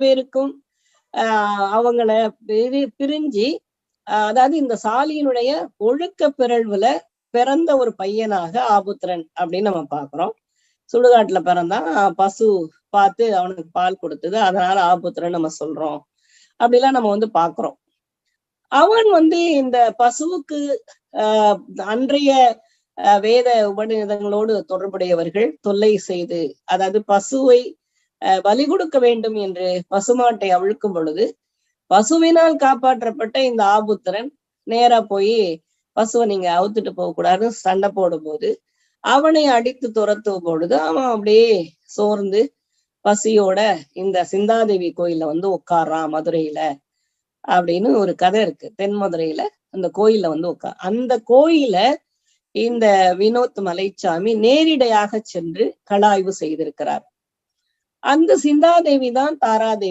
பேருக்கும் அவங்கள பிரிஞ்சு அதாவது இந்த சாலியினுடைய ஒழுக்க பிறழ்வுல பிறந்த ஒரு பையனாக ஆபுத்திரன் அப்படின்னு நம்ம பாக்குறோம். சுடுகாட்டுல பிறந்தான், பசு பார்த்து அவனுக்கு பால் கொடுத்தது, அதனால ஆபுத்திரன் நம்ம சொல்றோம். அப்படிலாம் நம்ம பாக்குறோம். அவன் இந்த பசுவுக்கு அன்றைய வேத உபநிடதங்களோடு தொடர்புடையவர்கள் தொல்லை செய்து, அதாவது பசுவை பலி கொடுக்க வேண்டும் என்று பசுமாட்டை அவிழ்க்கும் பொழுது பசுவினால் காப்பாற்றப்பட்ட இந்த ஆபுத்திரன் நேரா போய் பசுவை நீங்க அவுத்துட்டு போக கூடாதுன்னு சண்டை போடும் போது அவனை அடித்து துரத்தும் பொழுது அவன் அப்படியே சோர்ந்து பசியோட இந்த சிந்தாதேவி கோயில்ல உட்கார்றான் மதுரையில அப்படின்னு ஒரு கதை இருக்கு. தென் மதுரையில அந்த கோயில்ல அந்த கோயில இந்த வினோத் மலைச்சாமி நேரிடையாக சென்று கலாய்வு செய்திருக்கிறார். அந்த சிந்தாதேவி தான் தாராதேவி.